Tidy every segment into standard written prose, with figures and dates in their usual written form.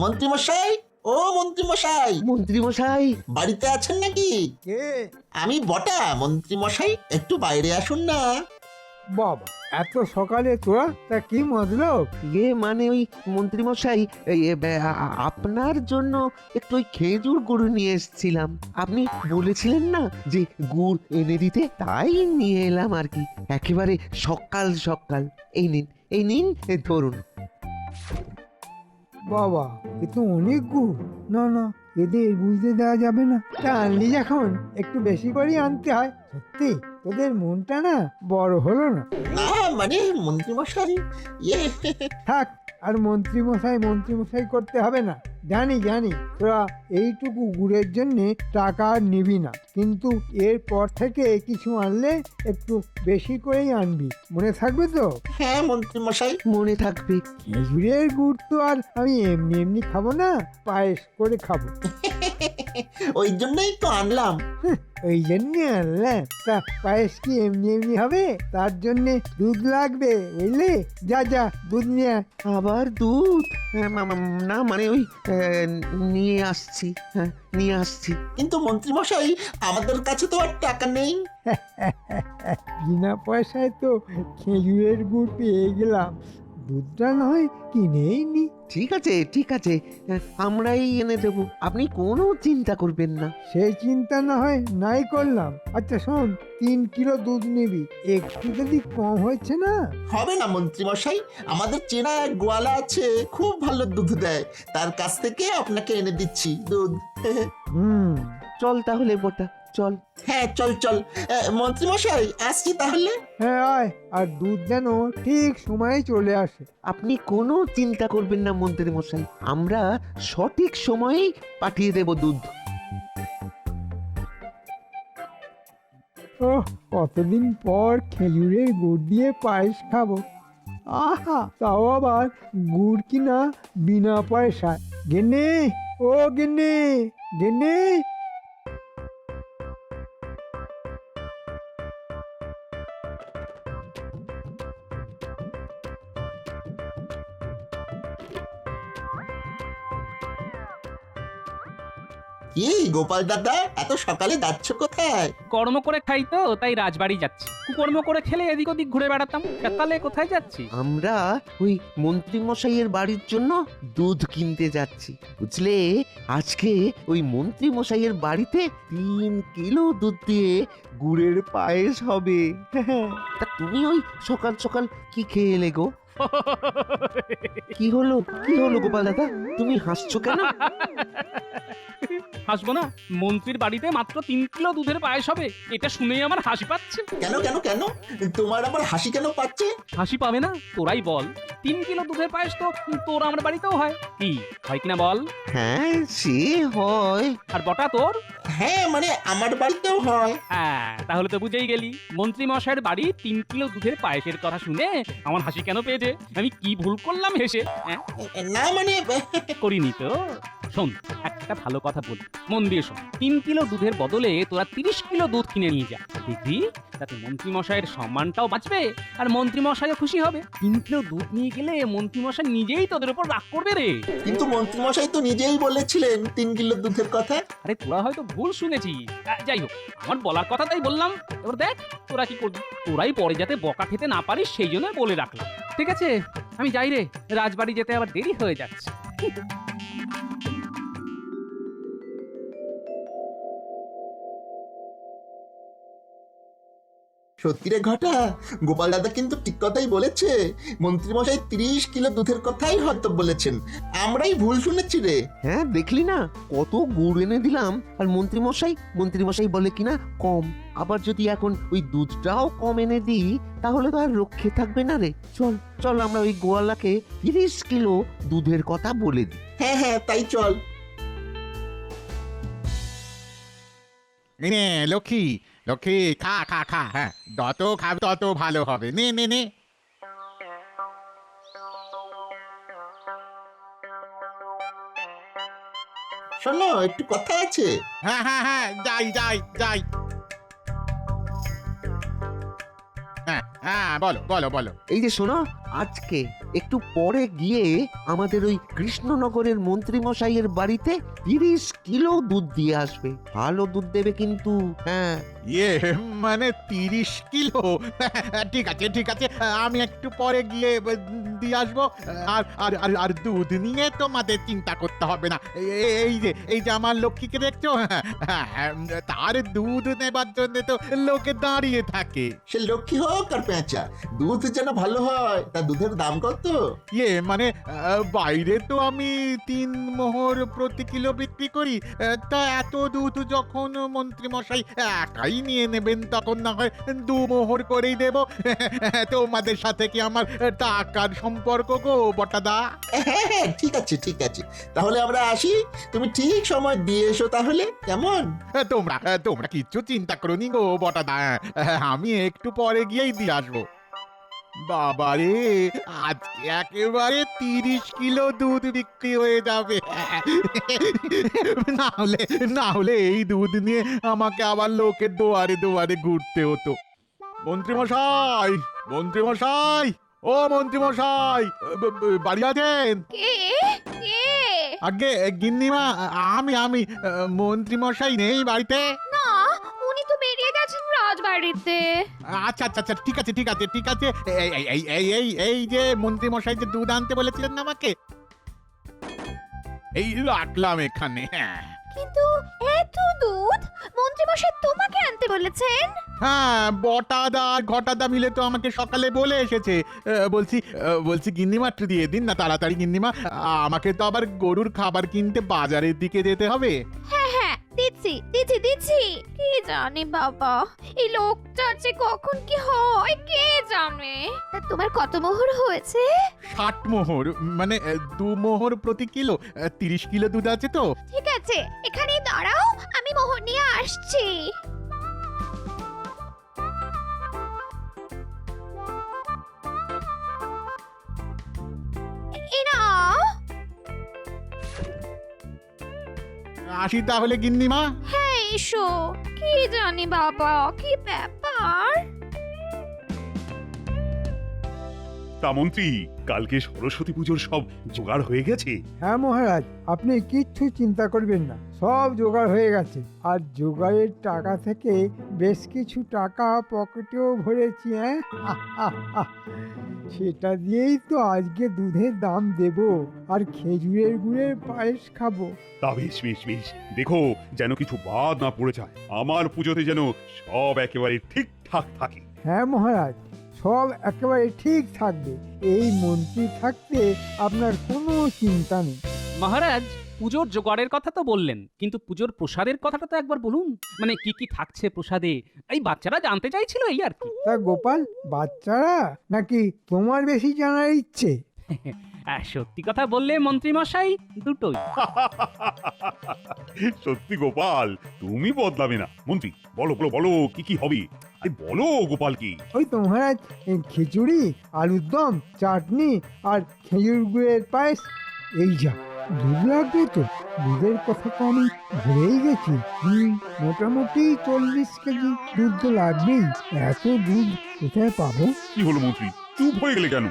মন্ত্রীমশাই, ও মন্ত্রীমশাই, মন্ত্রীমশাই, বাড়িতে আছেন নাকি? কে? আমি বটা মন্ত্রীমশাই, একটু বাইরে আসুন না। বাবা, এত সকালে তোরা তা কি মতলব? মানে ওই মন্ত্রীমশাই, আপনার জন্য একটু ওই খেজুর গুড় নিয়ে এসেছিলাম। আপনি বলেছিলেন না যে গুড় এনে দিতে, তাই নিয়ে এলাম আর কি। একেবারে সকাল সকাল। এই নিন ধরুন। বাবা, এ তো অনেক গুড়। না না, এদের বুঝতে দেওয়া যাবে না। তা আনলি যখন একটু বেশি করেই আনতে হয়। সত্যি তোদের মনটা না বড় হলো না। না মানে মন্ত্রীমশাই, ইয়ে থাক, আর মন্ত্রী মশাই করতে হবে না। জানি জানি তোরা এইটুকু গুড়ের জন্য টাকা আর নিবি না, কিন্তু এরপর থেকে কিছু আনলে একটু বেশি করেই আনবি। মনে থাকবে তো? হ্যাঁ মন্ত্রীমশাই। মনে থাকবে। খেজুরের গুড় তো আর আমি এমনি এমনি খাবো না, পায়েস করে খাবো। ওই জন্যই তো আনলাম। ওই জন্য আনলাম। তা পায়েস কি এমনি এমনি হবে? তার জন্য দুধ লাগবে, বুঝলে? যা যা, দুধ নিয়ে আয়। আবার দুধ? না মানে ওই নিয়ে আসছি। হ্যাঁ, নিয়ে আসছি। কিন্তু মন্ত্রীমশাই, আমাদের কাছে তো আর টাকা নেই। বিনা পয়সায় তো খেজুরের গুড় পেয়ে গেলাম, দুধটা নয় কিনেই নি। ঠিক আছে, ঠিক আছে, আমরাই এনে দেব। আপনি কোনো চিন্তা করবেন না। সেই চিন্তা না হয় নাই করলাম। আচ্ছা শোন, 3 কিলো দুধ নিবি, একটু যদি কম হয়েছে না। হবে না মন্ত্রীমশাই, আমাদের চেনা এক গোয়ালা আছে, খুব ভালো দুধ দেয়, তার কাছ থেকে আপনাকে এনে দিচ্ছি দুধ। হুম। চল তাহলে বটা, চল। হ্যাঁ চল চল। মন্ত্রীমশাই, আসছি তাহলে। হ্যাঁ আয়, আর দুধ যেন ঠিক সময়ে চলে আসে। আপনি কোনো চিন্তা করবেন না মন্ত্রী মশাই, আমরা সঠিক সময়েই পাঠিয়ে দেব দুধ। ওহ, কতদিন পর খেজুরের গুড় দিয়ে পায়েস খাবো। আহা, তাও আবার গুড় কিনা বিনা পয়সায়। গেনে, ও গেনে, গেনে। কি গোপাল দাদা, এত সকালে যাচ্ছ কোথায়? কর্ম করে খাই তো, তাই রাজবাড়ি যাচ্ছি। কুকর্ম করে খেলে এদিক ওদিক ঘুরে বেড়াতাম, সকালে কোথায় যাচ্ছি? আমরা ওই মন্ত্রী মশাইয়ের বাড়ির জন্য দুধ কিনতে যাচ্ছি, বুঝলে? আজকে ওই মন্ত্রী মশাইয়ের বাড়িতে 3 কিলো দুধ দিয়ে গুড়ের পায়েস হবে। তা তুমি ওই সকাল সকাল কি খেয়ে এলে গো? কি হলো, কি হলো গোপাল দাদা, তুমি হাসছো কেন? হাসবো না? মন্ত্রীর বাড়িতে মাত্র 3 কিলো দুধের পায়েস হবে, এটা শুনেই আমার হাসি পাচ্ছে। কেন কেন কেন, তোমার আবার হাসি কেন পাচ্ছে? হাসি পাবে না? তোরাই বল। 3 কিলো দুধের পায়েস তো তোর আমার বাড়িতেও হয়, কি হয় কিনা বল? হ্যাঁ, সে হয়। আর বটা তোর? হ্যাঁ মানে আমার বাড়িতেও হয়। হ্যাঁ, তাহলে তো বুঝেই গেলি মন্ত্রী মশাইয়ের বাড়ি 3 কিলো দুধের পায়েসের কথা শুনে আমার হাসি কেন পেয়েছে। আমি কি ভুল করলাম হেসে? হ্যাঁ, না মানে করিনি তো। শোন, একটা ভালো কথা বলি, মন দিয়ে শোন। 3 কিলো দুধের বদলে তোরা 30 কিলো দুধ কিনে নিয়ে যা, দেখবি তাতে মন্ত্রী মশাইয়ের সম্মানটাও বাঁচবে আর মন্ত্রী মশাইও খুশি হবে। 3 কিলো দুধ নিয়ে গেলে মন্ত্রী মশাই নিজেই তোদের উপর রাগ করবে রে। কিন্তু মন্ত্রীমশাই তো নিজেই বলেছিলেন 3 কিলো দুধের কথা। আরে তোরা হয়তো ভুল শুনেছিস। যাই হোক, আমার বলার কথা তাই বললাম। এবার দেখ তোরা কি করবি। তোরাই পরে যাতে বকা খেতে না পারিস সেই জন্য বলে রাখলাম। ঠিক আছে, আমি যাই রে, রাজবাড়ি যেতে আবার দেরি হয়ে যাচ্ছে। সত্যি রে ঘটা, গোপাল দাদা কিন্তু ঠিক কথাই বলেছে। মন্ত্রীমশাই 30 কিলো দুধের কথাই হয়তো বলেছেন, আমরাই ভুল শুনেছি রে। হ্যাঁ, দেখলি না কত গুড় এনে দিলাম, আর মন্ত্রী মশাই বলে কিনা কম। আবার যদি এখন ওই দুধটাও কম এনে দিই, তাহলে তো আর রক্ষে থাকবে না রে। চল চল, আমরা ওই গোয়ালাকে 30 কিলো দুধের কথা বলে দিই। হ্যাঁ হ্যাঁ তাই চল। নে লক্ষ্মী, লক্ষ্মী খা খা খা, হ্যাঁ যত খাবে তত ভালো হবে। নে নে নে। শোনো, একটু কথা আছে। হ্যাঁ হ্যাঁ হ্যাঁ, যাই যাই যাই। হ্যাঁ বলো বলো বলো। এই যে শোনো, আজকে একটু পরে গিয়ে আমাদের ওই কৃষ্ণনগরের মন্ত্রী মশাইয়ের বাড়িতে 30 কিলো দুধ দিয়ে আসবে। ভালো দুধ দেবে কিন্তু, হ্যাঁ। ইয়ে মানে 30 কিলো? ঠিক আছে ঠিক আছে, আমি একটু পরে গিয়ে দিয়ে আসবো। আর আর আর আর দুধ নিয়ে তোমাদের চিন্তা করতে হবে না। এই যে আমার লক্ষ্মীকে দেখছো, তার দুধ নেবার জন্য তো লোকে দাঁড়িয়ে থাকে। সে লক্ষ্মী হোক আর পেঁচা, দুধ যেন ভালো হয়। তা দুধের দাম কত? ইয়ে মানে বাইরে তো আমি 3 মোহর প্রতি কিলো বিক্রি করি। তা এত দুধ যখন মন্ত্রী মশাই একাই নিয়ে নেবেন, তখন না হয় 2 মোহর করেই দেব। তোমাদের সাথে কি আমার টাকার সম্পর্ক গো বটাদা? হ্যাঁ হ্যাঁ, ঠিক আছে ঠিক আছে, তাহলে আমরা আসি। তুমি ঠিক সময় দিয়ে এসো তাহলে, কেমন? তোমরা তোমরা কিচ্ছু চিন্তা করোনি গো বটাদা, আমি একটু পরে গিয়েই দিয়ে আসবো। বাবারে, আজকে একেবারে 30 কিলো দুধ বিক্রি হয়ে যাবে। না হলে এই দুধ নিয়ে আমাকে আবার লোকের দুয়ারে দুয়ারে ঘুরতে হতো। মন্ত্রী মশাই, মন্ত্রী মশাই, ও মন্ত্রী মশাই, বাড়ি আছেন? কে কে? আগে গিন্নিমা, আমি মন্ত্রী মশাই নেই বাড়িতে? না, উনি তো বেরিয়ে গেছেন রাজবাড়িতে। আচ্ছা আচ্ছা আচ্ছা, ঠিক আছে ঠিক আছে ঠিক আছে। এই যে মন্ত্রী মশাই যে দুধ আনতে বলেছিলেন না আমাকে, এই রাখলাম এখানে। হ্যাঁ কিন্তু এত দুধ মন্ত্রীমশাই তোমাকে আনতে বলেছেন? হ্যাঁ, বটাদা আর ঘটাদা মিলে তো আমাকে সকালে বলে এসেছে। বলছি গিন্নিমা একটু দিয়ে দিন না তাড়াতাড়ি গিন্নিমা, আমাকে তো আবার গরুর খাবার কিনতে বাজারের দিকে যেতে হবে। হ্যাঁ হ্যাঁ, দিচ্ছি দিচ্ছি দিচ্ছি। কি জানি বাবা, এই লোকটার যে কখন কি হয় কে জানে। তা তোমার কত মোহর হয়েছে? 60 মোহর, মানে 2 মোহর প্রতি কিলো। 30 কিলো দুধ আছে তো। ঠিক আছে, এখানেই দাঁড়াও, আমি মোহর নিয়ে আসছি। এই নাও। আসি তাহলে গিন্নিমা। হ্যাঁ এসো। কি জানি বাবা, কি ব্যাপার। তা মন্ত্রী, কালকে সরস্বতী পুজোর সব জোগাড় হয়ে গেছে? হ্যাঁ মহারাজ, আপনি কিচ্ছু চিন্তা করবেন না, সব জোগাড় হয়ে গেছে। আর জোগাড়ের টাকা থেকে বেশ কিছু টাকা পকেটেও ভরেছি। হ্যাঁ, সেটা দিয়েই তো আজকে দুধের দাম দেব আর খেজুরের গুড়ের পায়েস খাবো। তা বেশ বেশ বেশ, দেখো যেন কিছু বাদ না পড়ে যায়। আমার পুজোতে যেন সব একেবারে ঠিকঠাক থাকে। হ্যাঁ মহারাজ, সব একেবারে ঠিক থাকবে। এই মন্ত্রী থাকতে আপনার কোনো চিন্তা নেই। মহারাজ, পুজোর জোগাড়ের কথা তো বললেন, কিন্তু পুজোর প্রসাদের কথাটা তো একবার বলুন। মানে কি কি থাকছে প্রসাদে? এই বাচ্চারা জানতে চাইছিল, এই আর কি। তা গোপাল, বাচ্চারা নাকি তোমার বেশি জানার ইচ্ছে? সত্যি কথা বললে মন্ত্রী মশাই, দুটোই। সত্যি গোপাল, তুমি বদলাবে না। মন্ত্রী বলো বলো বলো, কি কি হবে? আরে বলো গোপাল কি? ওই তো মহারাজ, এই খিচুড়ি, আলুর দম, চাটনি আর খেজুর গুড়ের পায়েস। এই যা, দুধ লাগবে তো। দুধের কথা তো আমি ভুলেই গেছি। মোটামুটি 40 কেজি দুধ তো লাগবেই। এত দুধ কোথায় পাবো? কি হলো মন্ত্রী, চুপ হয়ে গেলে কেন?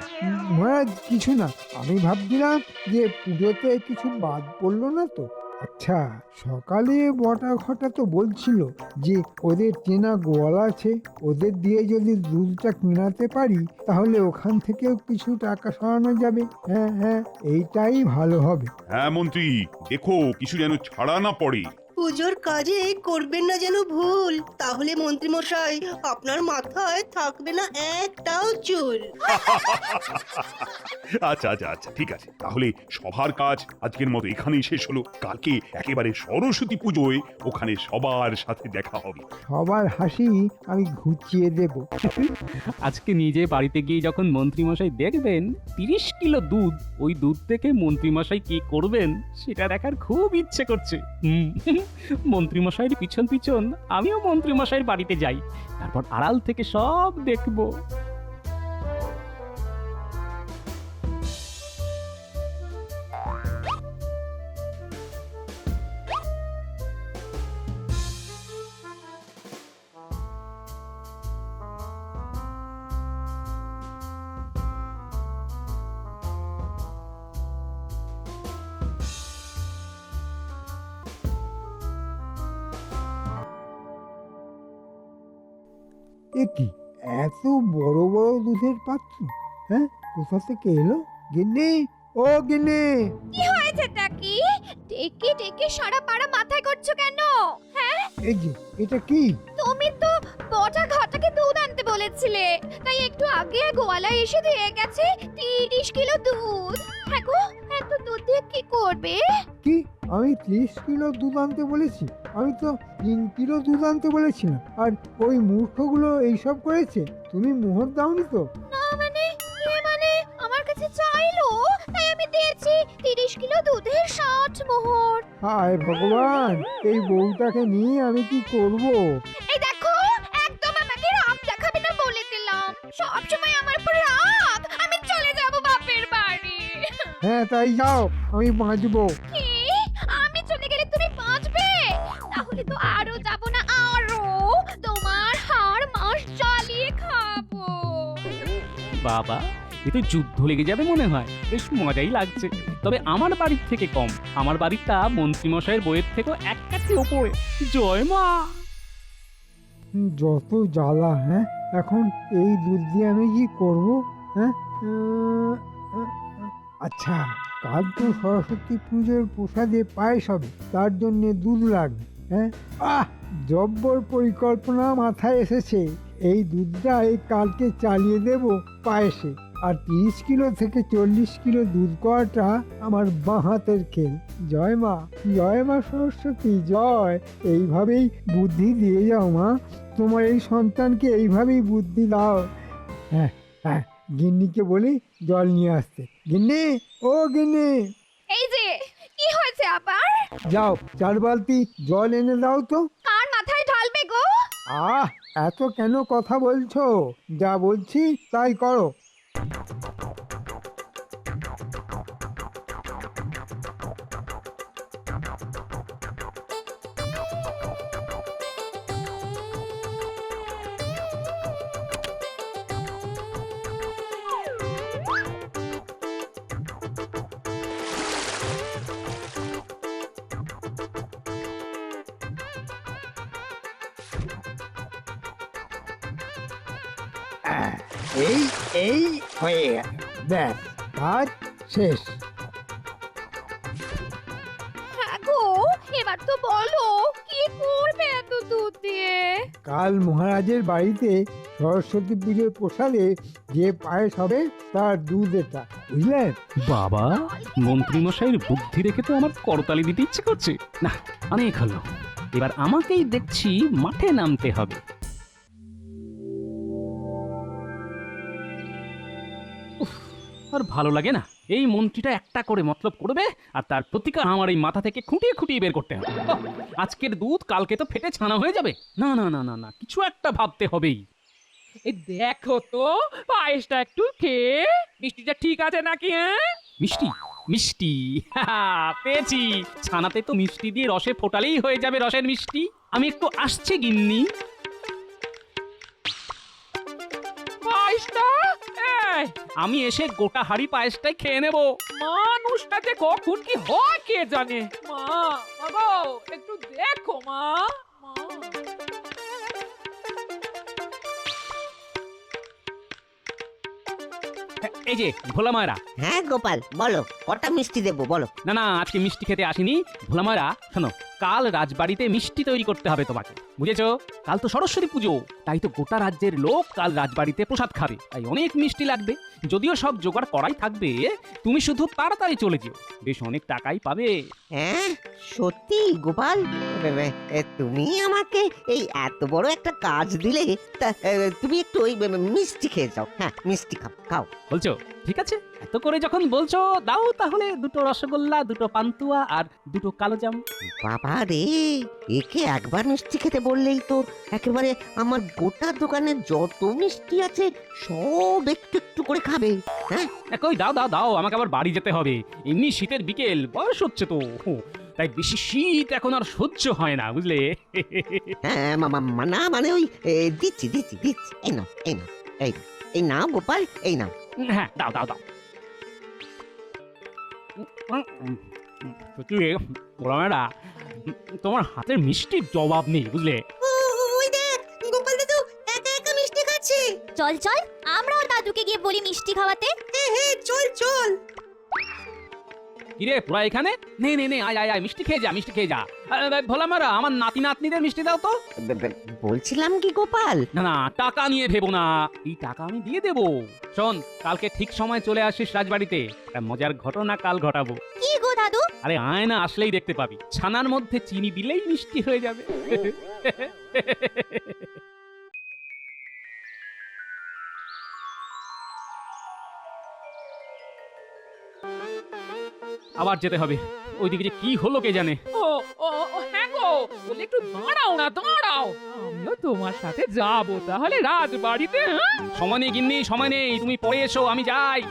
মহারাজ কিছু না, আমি ভাবছিলাম যে পুজোতে কিছু বাদ পড়লো না তো। আচ্ছা, সকালে বটা ঘটা তো বলছিল যে ওদের চেনা গোয়াল আছে, ওদের দিয়ে যদি দুধটা কিনাতে পারি তাহলে ওখান থেকেও কিছু টাকা সরানো যাবে। হ্যাঁ হ্যাঁ, এইটাই ভালো হবে। হ্যাঁ মন্ত্রী, দেখো কিছু যেন ছাড়া না পড়ে। পুজোর কাজে করবেন না যেন ভুল, তাহলে মন্ত্রী মশাই আপনার মাথায় থাকবে না একটাও চুল। আচ্ছা আচ্ছা আচ্ছা, ঠিক আছে, তাহলে সবার কাজ আজকের মতো এখানেই শেষ হলো। কালকে একেবারে সরস্বতী পুজোয় ওখানে সবার সাথে দেখা হবে। সবার হাসি আমি ঘুচিয়ে দেব। আজকে নিজে বাড়িতে গিয়ে যখন মন্ত্রী মশাই দেখবেন 30 কিলো দুধ, ওই দুধ থেকে মন্ত্রী মশাই কি করবেন সেটা দেখার খুব ইচ্ছে করছে। মন্ত্রী মশাইয়ের পিছন পিছন আমিও মন্ত্রী মশাইয়ের বাড়িতে যাই, তারপর আড়াল থেকে সব দেখবো। এ কি এত বড় বড় দুধের পাত্র? হ্যাঁ, কোথা থেকে এলো? গিন্নি, ও গিন্নি! কি হয়েছেটা কি? ডেকে ডেকে সারা পাড়া মাথায় করছো কেন? হ্যাঁ, এই যে, এটা কি? তুমি তো বটা ঘটাকে দুধ আনতে বলেছিলে, তাই একটু আগে গোয়ালা এসে দিয়ে গেছে 30 কিলো দুধ। হ্যাঁ গো, এত দুধ দিয়ে কি করবে? কি আমি 30 কিলো দুধ আনতে বলেছি? আমি তো 3 কিলো দুধ আনতে বলেছিলাম। আর ওই মূর্খগুলো এইসব করেছে। তুমি মোহর দাওনি তো? না মানে, মানে আমার কাছে চাইলো, তাই আমি দিয়েছি 30 কিলো দুধের 60 মোহর। হায় ভগবান, এই বউটাকে নিয়ে আমি কি করব? এই দেখো, একদম আমাকে রাগ দেখাবে না বলে দিলাম। সব সময় আমার উপর রাগ। আমি চলে যাব বাপের বাড়ি। হ্যাঁ, তাই যাও, আমি বাঁচবো। কি? আমি চলে গেলে তুমি বাঁচবে? তাহলে তো আরো যাব না, আরো তোমার হাড় মাস জ্বালিয়ে খাবো। বাবা, এ তো যুদ্ধ লেগে যাবে মনে হয়। বেশ মজাই লাগছে। তবে আমার বাড়ির থেকে কম। আমার বাড়িটা মন্ত্রীমশাইয়ের বইয়ের থেকেও এক কাঠি ওপরে। জয় মা। যত জ্বালা! হ্যাঁ, এখন এই দুধ দিয়ে আমি কি করব? হ্যাঁ, আচ্ছা, কাল তো সরস্বতী পুজোর প্রসাদে পায়েস হবে, তার জন্য দুধ লাগবে। হ্যাঁ, জব্বর পরিকল্পনা মাথায় এসেছে। এই দুধটা এই কালকে চালিয়ে দেব পায়েসে। আর 30 কিলো থেকে 40 কিলো দুধ করাটা আমার বাঁ হাতের খেল। জয় মা, জয় মা সরস্বতী, জয়। এইভাবেই বুদ্ধি দিয়ে যাও মা, তোমার এই সন্তানকে এইভাবেই বুদ্ধি দাও। হ্যাঁ হ্যাঁ, গিন্নিকে বলি জল নিয়ে আসতে। গিন্নি, ও গিন্নি! এই যে, কি হয়েছে আবার? যাও, 4 বালতি জল এনে দাও তো। কার মাথায় ঢালবে গো? এত কেন কথা বলছো? যা বলছি তাই করো। এই এই হয়ে গেল, ব্যাস, কাজ শেষ। হ্যাঁ গো, এবার তো বলো কি করবে এত দুধ দিয়ে? কাল মহারাজের বাড়িতে সরস্বতী পুজোর প্রসাদে যে পায়েস হবে তার দুধ এটা, বুঝলেন? বাবা, মন্ত্রীমশাইয়ের বুদ্ধি রেখে তো আমার করতালি দিতে ইচ্ছে করছে। না, অনেক হলো। এবার আমাকেই দেখছি মাঠে নামতে হবে। উফ, আর ভালো লাগে না। এই মন্ত্রীটা একটা করে মতলব করবে, আর তার প্রতিকার আমার এই মাথা থেকে খুঁটিয়ে খুঁটিয়ে বের করতে হবে। আজকের দুধ কালকে তো ফেটে ছানা হয়ে যাবে। না না না না না, কিছু একটা ভাবতে হবেই। এই দেখো তো, পায়েসটা একটু খেয়ে মিষ্টিটা ঠিক আছে নাকি? হ্যাঁ, মিষ্টি মিষ্টি, পেয়েছি। ছানাতে তো মিষ্টি দিয়ে রসে ফোটালেই হয়ে যাবে রসের মিষ্টি। আমি একটু আসছি গিন্নি। পায়েসটা এই, আমি এসে গোটা হাড়ি পায়েসটাই খেয়ে নেব। মানুষটা যে কখন কি হয় কে জানে। মা, বাবা, একটু দেখো মা। মা, এই যে ভোলা মায়েরা। হ্যাঁ গোপাল, বলো কটা মিষ্টি দেবো বলো। না না, আজকে মিষ্টি খেতে আসিনি। ভোলা মায়েরা শোনো, কাল রাজবাড়িতে মিষ্টি তৈরি করতে হবে তোমাকে, বুঝেছো? কাল তো সরস্বতী পুজো, তাই তো গোটা রাজ্যের লোক কাল রাজবাড়িতে প্রসাদ খাবে, তাই অনেক মিষ্টি লাগবে। যদিও সব জোগাড় করাই থাকবে, তুমি শুধু তাড়াতাড়ি চলে যেও, বেশ অনেক টাকাই পাবে। হ্যাঁ সত্যি গোপাল, তুমি আমাকে এই এত বড় একটা কাজ দিলে, তা তুমি একটু ওই মিষ্টি খেয়ে যাও। হ্যাঁ, মিষ্টি খাও খাও। বলছো? ঠিক আছে, এত করে যখন বলছো দাও তাহলে 2টো রসগোল্লা, 2টো পান্তুয়া আর 2টো কালোজাম। বাবা রে, একে একবার মিষ্টি খেতে বললেই তো একেবারে আমার গোটা দোকানে যত মিষ্টি আছে সব একটু একটু করে খাবে। হ্যাঁ, কই দাও দাও দাও, আমাকে আবার বাড়ি যেতে হবে। এমনি শীতের বিকেল, বয়স হচ্ছে তো, তাই বেশি শীত এখন আর সহ্য হয় না, বুঝলে? হ্যাঁ না মানে ওই দিচ্ছি দিচ্ছি দিচ্ছি, এই নাও এই নাও, এই নাও গোপাল, এই নাও। হ্যাঁ, দাও দাও দাও। সত্যি গোলামেরা, তোমার হাতের মিষ্টির জবাব নেই, বুঝলে? ওই দেখ, গোপাল দাদু একা একা চল চল আমরাও দাদুকে গিয়ে বলি মিষ্টি খাওয়াতে। হ্যাঁ চল চল। কিরে তোরা এখানে? নে নে নে আয় আয় আয়, মিষ্টি খেয়ে যা, মিষ্টি খেয়ে যা। ভোলা মারা, আমার নাতি নাতনিদের মিষ্টি দাও তো। বলছিলাম কি গোপাল, না না, টাকা নিয়ে ভেবো না, এই টাকা আমি দিয়ে দেবো। শোন, কালকে ঠিক সময় চলে আসিস রাজবাড়িতে, একটা মজার ঘটনা কাল ঘটাবো। কি গো দাদু? আরে আয় না, আসলেই দেখতে পাবি। ছানার মধ্যে চিনি দিলেই মিষ্টি হয়ে যাবে। আবার যেতে হবে, ওইদিকে যে কি হলো কে জানে। ও ও ও, হ্যাঁ গো, বলে একটু দাঁড়াও না, দাঁড়াও, আমিও তোমার সাথে যাবো তাহলে রাজবাড়িতে। হ্যাঁ? সময় নেই গিন্নি, সময় নেই, তুমি পরে এসো, আমি যাই।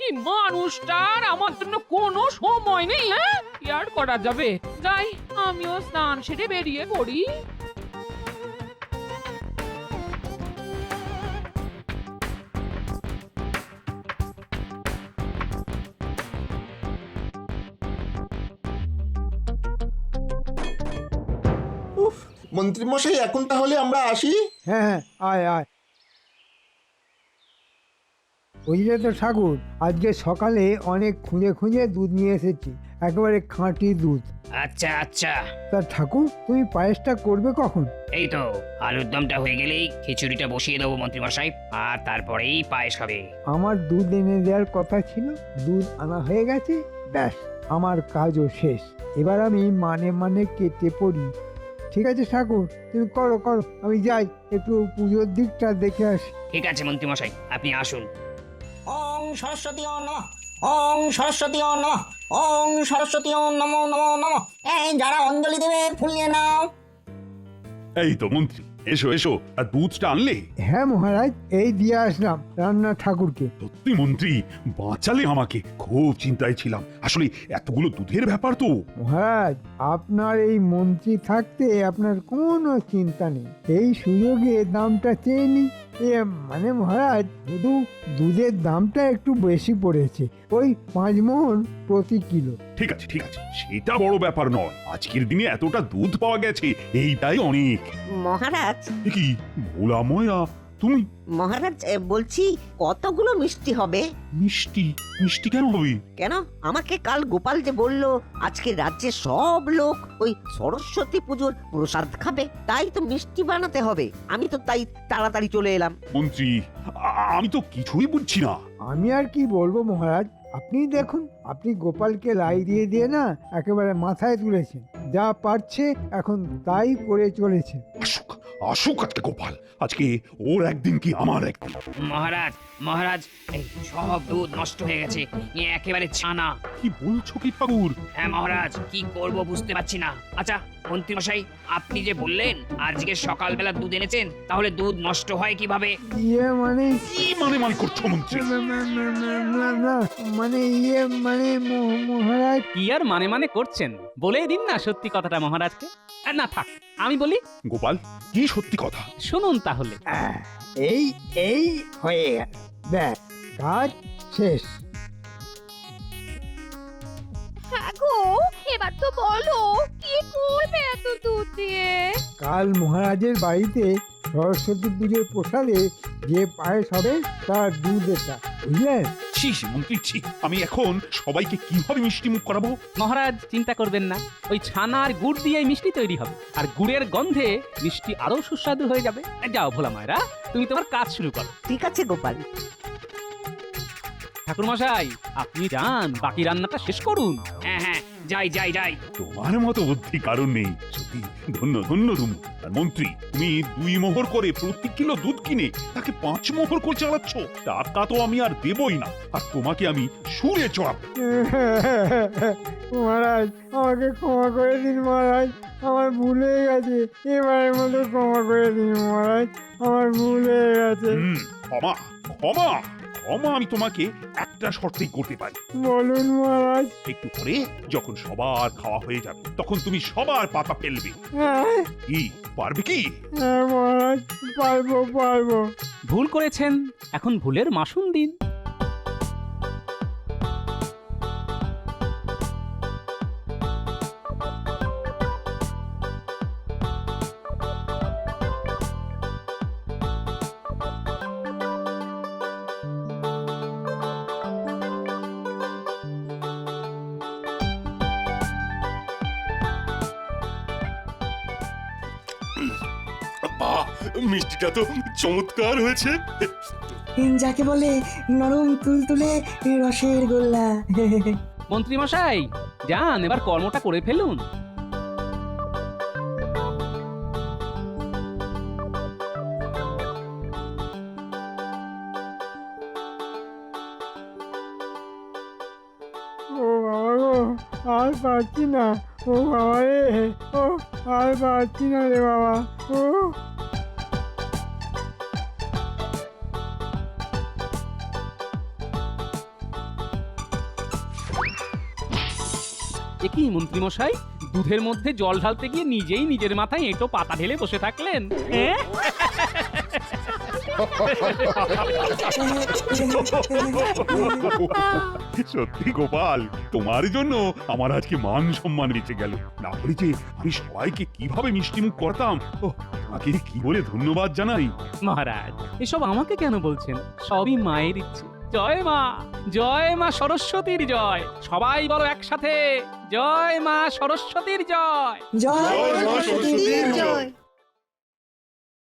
এই মানুষটার আমার জন্য কোনো সময় নেই। হ্যাঁ, কি আর করা যাবে, যাই আমিও স্নান সেরে বেরিয়ে পড়ি। উফ, মন্ত্রীমশাই এখন তাহলে আমরা আসি। হ্যাঁ হ্যাঁ, আয় আয়। বুঝলে তো ঠাকুর, আজকে সকালে অনেক খুঁজে খুঁজে দুধ নিয়ে এসেছি, একেবারে খাঁটি দুধ। আচ্ছা আচ্ছা, তা ঠাকুর, তুমি পায়েসটা করবে কখন? এই তো আলুর দমটা হয়ে গেলেই খিচুড়িটা বসিয়ে দেবো মন্ত্রীমশাই, আর তারপরেই পায়েস হবে। আমার দুধ এনে দেওয়ার কথা ছিল, দুধ আনা হয়ে গেছে, ব্যাস আমার কাজও শেষ। এবার আমি মানে মানে কেটে পড়ি। ঠিক আছে ঠাকুর, তুমি করো করো, আমি যাই একটু পুজোর দিকটা দেখে আসি। ঠিক আছে মন্ত্রীমশাই, আপনি আসুন। ওং সরস্বতী ও নমঃ, ওং সরস্বতী ও নমঃ, ওং সরস্বতী ও নমো নমো নমঃ। এই যারা অঞ্জলি দেবে ফুল নিয়ে নাও। এই তো মন্ত্রী, এসো এসো, আর দুধটা আনলে? হ্যাঁ মহারাজ, এই দিয়ে আসলাম রান্না ঠাকুরকে। সত্যি মন্ত্রী, বাঁচালে আমাকে, খুব চিন্তায় ছিলাম। আসলে এতগুলো দুধের ব্যাপার তো। মহারাজ, আপনার এই মন্ত্রী থাকতে আপনার কোনো চিন্তা নেই। এই সুযোগে দামটা চেয়ে নি। মানে মহারাজ, শুধু দুধের দামটা একটু বেশি পড়েছে, ওই 5 মোহর প্রতি কিলো। ঠিক আছে ঠিক আছে, সেটা বড় ব্যাপার নয়। আজকের দিনে এতটা দুধ পাওয়া গেছে, এইটাই অনেক। মহারাজ, এ কি ভোলা ময়া, তুমি? মহারাজ বলছি কতগুলো মিষ্টি হবে? মিষ্টি? মিষ্টি কেন হবে? কেন, আমাকে কাল গোপাল যে বলল আজকে রাজ্যের সব লোক ওই সরস্বতী পুজোর প্রসাদ খাবে, তাই তো মিষ্টি বানাতে হবে। আমি তো তাই তাড়াতাড়ি চলে এলাম। মন্ত্রী, আমি তো কিছুই বুঝছি না। আমি আর কি বলবো মহারাজ, আপনি দেখুন, আপনি গোপালকে লাই দিয়ে দিয়ে না একেবারে মাথায় তুলেছেন। যা পারছে এখন তাই করে চলেছে। আসুক আসুক আজকে গোপাল, আজকে ওর একদিন কি আমার একদিন। মহারাজ মহারাজ, এই সব দুধ নষ্ট হয়ে গেছে, একেবারে ছানা। কি বলছো কৃপাগুর? হ্যাঁ মহারাজ, কি করব বুঝতে পারছি না। আচ্ছা মন্ত্রীমশাই, আপনি যে বললেন আজকে সকালবেলা দুধ এনেছেন, তাহলে দুধ নষ্ট হয় কিভাবে? মানে কি মানে করছো মন্ত্রী? না, মানে মানে মহারাজ, কি আর মানে মানে করছেন, বলেই দিন না সত্যি কথাটা মহারাজকে। না থাক, আমি বলি। গোপাল, কি সত্যি কথা? শুনুন তাহলে। এই এই হয়ে গেল, ব্যাস কাজ শেষ। হ্যাঁ গো, এবার তো বলো কি করবে এত দুধ দিয়ে? কাল মহারাজের বাড়িতে সরস্বতী পুজোর প্রসাদে যে পায়েস হবে তার দুধ এটা, বুঝলেন? ছি মন্ত্রী ছি, আমি এখন সবাইকে কিভাবে মিষ্টি মুখ করাবো? মহারাজ চিন্তা করবেন না, ওই ছানা আর গুড় দিয়ে মিষ্টি তৈরি হবে, আর গুড়ের গন্ধে মিষ্টি আরো সুস্বাদু হয়ে যাবে। যাও ভোলা মায়েরা, তুমি তোমার কাজ শুরু করো। ঠিক আছে গোপাল। ঠাকুর মশাই, আপনি যান, বাকি রান্নাটা শেষ করুন। হ্যাঁ হ্যাঁ, যাই যাই যাই। তোমার মতো বুদ্ধি কারণ নেই, সত্যি ধন্য ধন্য তুমি। আর মন্ত্রী, তুমি 2 মোহর করে প্রতি কিলো দুধ কিনে তাকে 5 মোহর করে চালাচ্ছ। টাকা তো আমি আর দেবই না, আর তোমাকে আমি সুরে চড়াবো। মহারাজ, আমাকে ক্ষমা করে দিন মহারাজ, আমার ভুল হয়ে গেছে, এবারের মতো ক্ষমা করে দিন মহারাজ, আমার ভুল হয়ে গেছে। ক্ষমা ক্ষমা ক্ষমা আমি তোমাকে একটা শর্তেই করতে পারি। বলুন মহারাজ। একটু পরে যখন সবার খাওয়া হয়ে যাবে, তখন তুমি সবার পাতা ফেলবে। হ্যাঁ কি পারবে কি? হ্যাঁ মহারাজ, পারবো পারবো। ভুল করেছেন, এখন ভুলের মাসুল দিন। মিষ্টিটা তো চমৎকার হয়েছে। যাকে বলে নরম তুলতুলে রসের গোল্লা। মন্ত্রী মশাই যান, এবার কর্মটা করে ফেলুন। ও বাবা গো, আর পারছি না। ও বাবা রে, ও আর পারছি না রে বাবা। ও এ কি মন্ত্রী মশাই, দুধের মধ্যে জল ঢালতে গিয়ে নিজেই নিজের মাথায় এঁটো পাতা ঢেলে বসে থাকলেন? হ্যাঁ? সত্যি গোপাল, তোমার জন্য আমার আজকে মান সম্মান বেঁচে গেল। না হলে যে আমি সবাইকে কিভাবে মিষ্টি মুখ করতাম। তোমাকে কি বলে ধন্যবাদ জানাই। মহারাজ, এসব আমাকে কেন বলছেন? সবই মায়ের ইচ্ছে। জয় মা, জয় মা সরস্বতীর জয়। সবাই বলো একসাথে, জয় মা সরস্বতীর জয়। জয় জয় মা সরস্বতীর জয়।